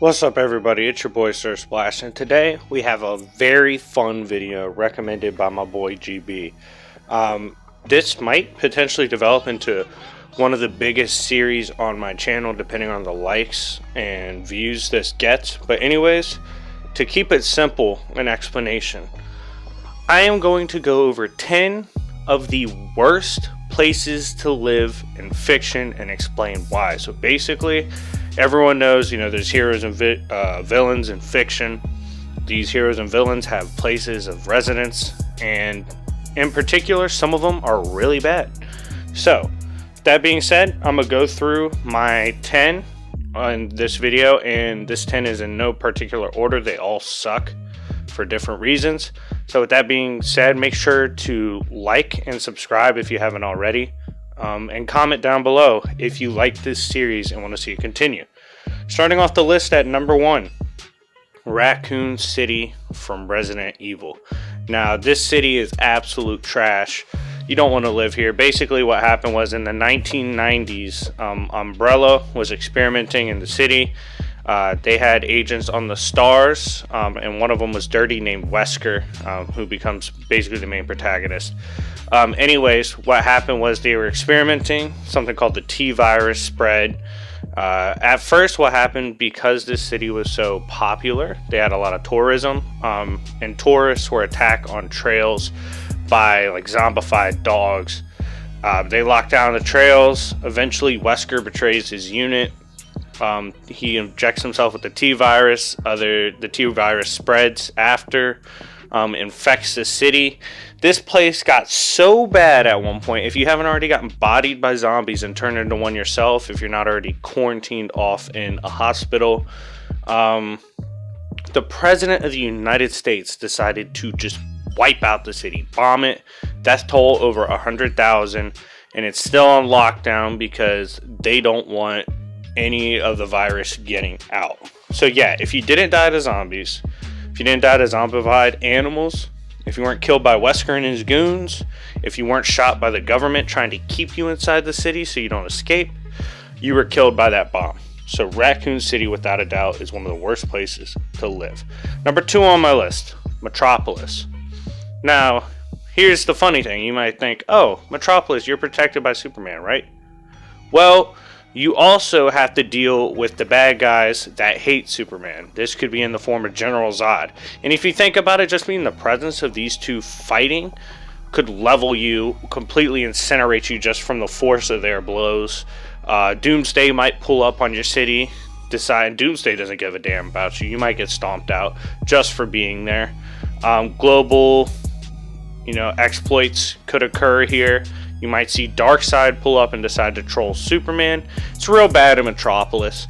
What's up everybody, it's your boy Sir Splash, and today we have a very fun video recommended by my boy GB. This might potentially develop into one of the biggest series on my channel depending on the likes and views this gets. But anyways, to keep it simple, an explanation. I am going to go over 10 of the worst places to live in fiction and explain why. So basically, everyone knows, there's heroes and villains in fiction. These heroes and villains have places of residence, and in particular, some of them are really bad. So, that being said, I'm going to go through my 10 on this video, and this 10 is in no particular order. They all suck for different reasons. So with that being said, make sure to like and subscribe if you haven't already. And comment down below if you like this series and want to see it continue. Starting off the list at number 1, Raccoon City from Resident Evil. Now, this city is absolute trash. You don't want to live here. Basically, what happened was in the 1990s, Umbrella was experimenting in the city. They had agents on the stars, and one of them was Dirty, named Wesker, who becomes basically the main protagonist. Anyways, what happened was they were experimenting. Something called the T-virus spread. At first, what happened, because this city was so popular, they had a lot of tourism, and tourists were attacked on trails by like zombified dogs. They locked down the trails. Eventually, Wesker betrays his unit. He injects himself with the T-virus. The T-virus spreads after, infects the city. This place got so bad at one point, if you haven't already gotten bodied by zombies and turned into one yourself, if you're not already quarantined off in a hospital, the President of the United States decided to just wipe out the city, bomb it. Death toll over 100,000, and it's still on lockdown because they don't want any of the virus getting out. So yeah, if you didn't die to zombies, if you didn't die to zombified animals, if you weren't killed by Wesker and his goons, if you weren't shot by the government trying to keep you inside the city so you don't escape, you were killed by that bomb. So Raccoon City, without a doubt, is one of the worst places to live. Number 2 on my list, Metropolis. Now, here's the funny thing. You might think, oh, Metropolis, you're protected by Superman, right? Well, you also have to deal with the bad guys that hate Superman. This could be in the form of General Zod. And if you think about it, just being the presence of these two fighting could level you, completely incinerate you just from the force of their blows. Doomsday might pull up on your city, decide Doomsday doesn't give a damn about you. You might get stomped out just for being there. Global, exploits could occur here. You might see Darkseid pull up and decide to troll Superman. It's real bad in Metropolis.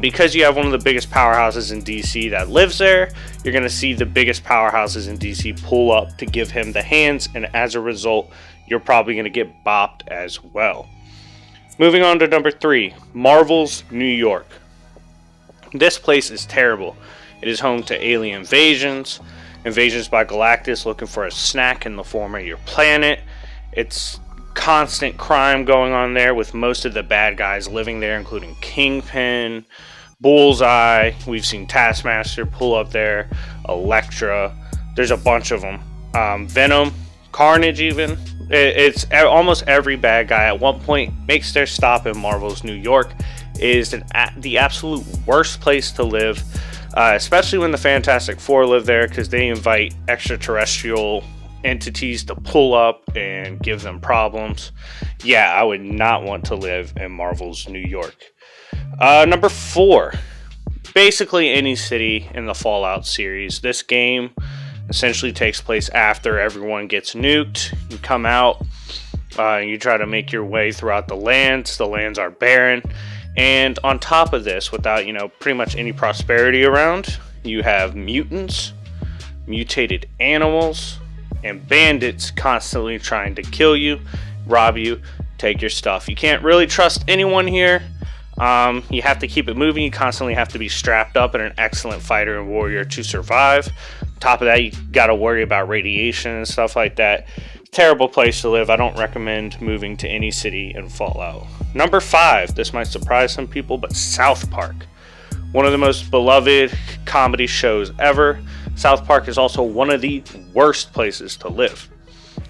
Because you have one of the biggest powerhouses in DC that lives there, you're going to see the biggest powerhouses in DC pull up to give him the hands, and as a result, you're probably going to get bopped as well. Moving on to number 3, Marvel's New York. This place is terrible. It is home to alien invasions by Galactus looking for a snack in the form of your planet. It's constant crime going on there, with most of the bad guys living there, including Kingpin, Bullseye. We've seen Taskmaster pull up there, Elektra. There's a bunch of them. Venom, Carnage even. It's almost every bad guy at one point makes their stop in Marvel's New York. It is the absolute worst place to live, especially when the Fantastic Four live there, because they invite extraterrestrial entities to pull up and give them problems. Yeah, I would not want to live in Marvel's New York. Number 4, basically any city in the Fallout series. This game essentially takes place after everyone gets nuked. You come out, you try to make your way throughout the lands. The lands are barren, and on top of this, without pretty much any prosperity around, you have mutants, mutated animals, and bandits constantly trying to kill you, rob you, take your stuff. You can't really trust anyone here. You have to keep it moving. You constantly have to be strapped up and an excellent fighter and warrior to survive. On top of that, you got to worry about radiation and stuff like that. Terrible place to live. I don't recommend moving to any city in Fallout. Number 5, this might surprise some people, but South Park. one of the most beloved comedy shows ever. South Park is also one of the worst places to live.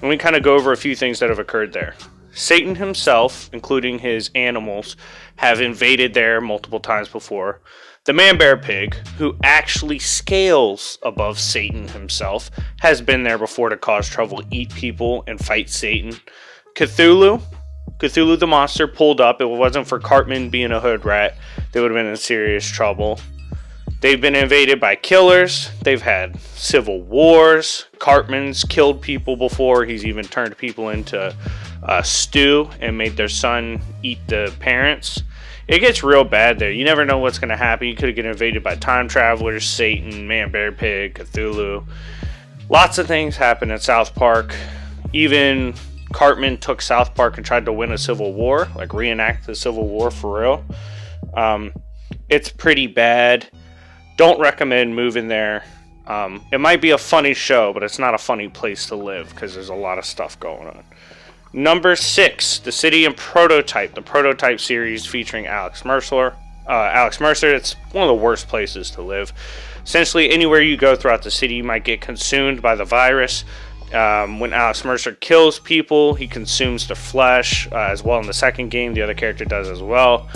Let me kind of go over a few things that have occurred there. Satan himself, including his animals, have invaded there multiple times before. The man-bear pig, who actually scales above Satan himself, has been there before to cause trouble, eat people, and fight Satan. Cthulhu the monster pulled up. If it wasn't for Cartman being a hood rat, they would have been in serious trouble. They've been invaded by killers. They've had civil wars. Cartman's killed people before. He's even turned people into stew and made their son eat the parents. It gets real bad there. You never know what's going to happen. You could get invaded by time travelers, Satan, man-bear pig, Cthulhu. Lots of things happen in South Park. Even Cartman took South Park and tried to win a civil war, like reenact the Civil War for real. It's pretty bad. Don't recommend moving there. It might be a funny show, but it's not a funny place to live because there's a lot of stuff going on. Number 6, The City and Prototype, the Prototype series featuring Alex Mercer. It's one of the worst places to live. Essentially, anywhere you go throughout the city, you might get consumed by the virus. When Alex Mercer kills people, he consumes their flesh, as well in the second game. The other character does as well.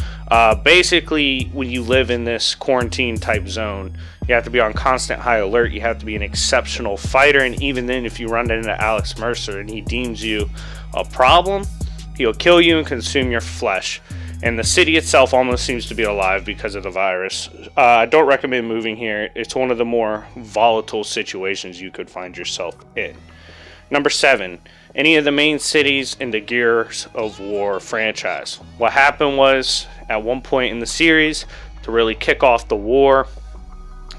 Basically, when you live in this quarantine type zone, you have to be on constant high alert. You have to be an exceptional fighter, and even then, if you run into Alex Mercer and he deems you a problem, he'll kill you and consume your flesh. And the city itself almost seems to be alive because of the virus. I don't recommend moving here. It's one of the more volatile situations you could find yourself in. Number 7, any of the main cities in the Gears of War franchise. What happened was, at one point in the series, to really kick off the war,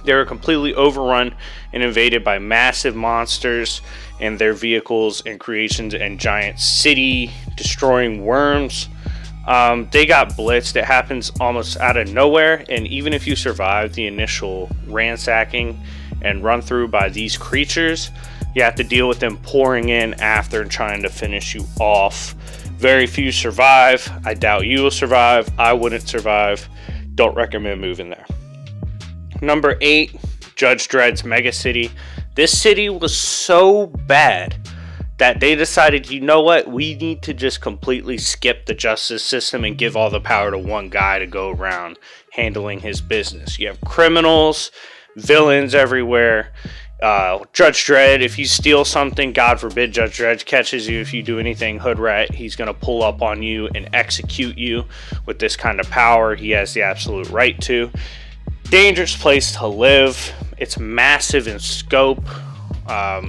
they were completely overrun and invaded by massive monsters and their vehicles and creations and giant city-destroying worms. They got blitzed. It happens almost out of nowhere, and even if you survive the initial ransacking and run through by these creatures, you have to deal with them pouring in after and trying to finish you off. Very few survive. I doubt you will survive. I wouldn't survive. Don't recommend moving there. Number 8, Judge Dredd's Mega City. This city was so bad that they decided, you know what, we need to just completely skip the justice system and give all the power to one guy to go around handling his business. You have criminals, villains everywhere. Judge Dredd, if you steal something, God forbid Judge Dredd catches you. If you do anything hood rat, he's going to pull up on you and execute you with this kind of power. He has the absolute right to. Dangerous place to live. It's massive in scope.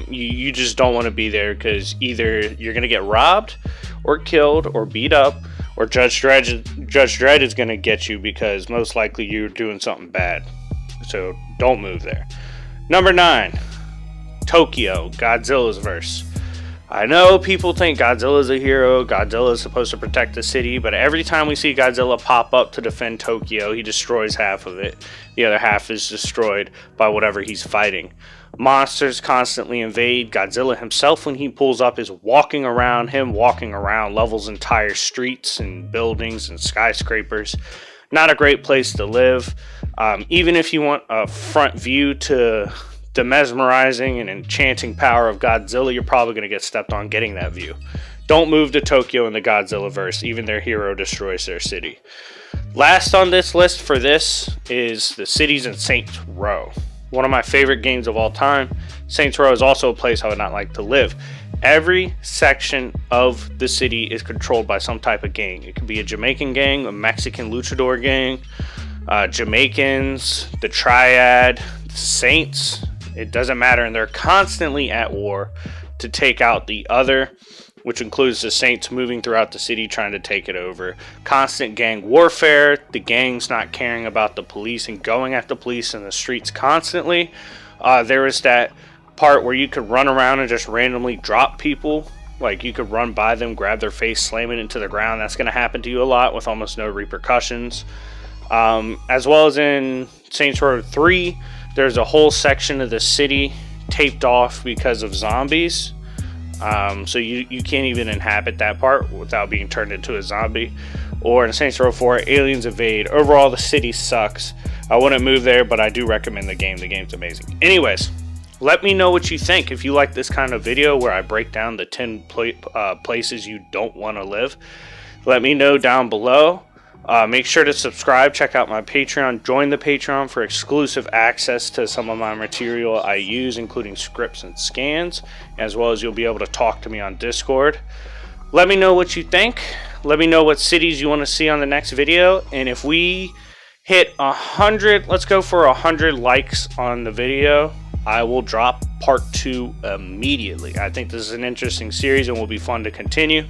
You just don't want to be there because either you're going to get robbed or killed or beat up, or Judge Dredd is going to get you because most likely you're doing something bad. So don't move there. Number 9, Tokyo, Godzilla's verse. I know people think Godzilla's a hero, Godzilla is supposed to protect the city, but every time we see Godzilla pop up to defend Tokyo, he destroys half of it. The other half is destroyed by whatever he's fighting. Monsters constantly invade. Godzilla himself, when he pulls up, is walking around. Him walking around levels entire streets and buildings and skyscrapers. Not a great place to live. Even if you want a front view to the mesmerizing and enchanting power of Godzilla, you're probably going to get stepped on getting that view. Don't move to Tokyo in the Godzilla verse. Even their hero destroys their city. Last on this list for this is the cities in Saints Row. One of my favorite games of all time. Saints Row is also a place I would not like to live. Every section of the city is controlled by some type of gang. It could be a Jamaican gang, a Mexican luchador gang, Jamaicans, the Triad, the Saints. It doesn't matter, and they're constantly at war to take out the other, which includes the Saints moving throughout the city trying to take it over. Constant gang warfare, the gangs not caring about the police and going at the police in the streets constantly. There was that part where you could run around and just randomly drop people. Like, you could run by them, grab their face, slam it into the ground. That's going to happen to you a lot with almost no repercussions. As well as in Saints Row 3, there's a whole section of the city taped off because of zombies. So you can't even inhabit that part without being turned into a zombie. Or in Saints Row 4, aliens invade. Overall, the city sucks. I wouldn't move there, but I do recommend the game. The game's amazing. Anyways, let me know what you think. If you like this kind of video where I break down the 10 places you don't want to live, let me know down below. Make sure to subscribe, check out my Patreon, join the Patreon for exclusive access to some of my material I use, including scripts and scans, as well as you'll be able to talk to me on Discord. Let me know what you think. Let me know what cities you want to see on the next video, and if we hit 100, let's go for 100 likes on the video, I will drop part 2 immediately. I think this is an interesting series and will be fun to continue.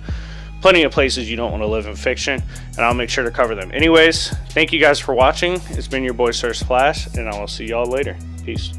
Plenty of places you don't want to live in fiction, and I'll make sure to cover them. Anyways, thank you guys for watching. It's been your boy Sir Splash, and I will see y'all later. Peace.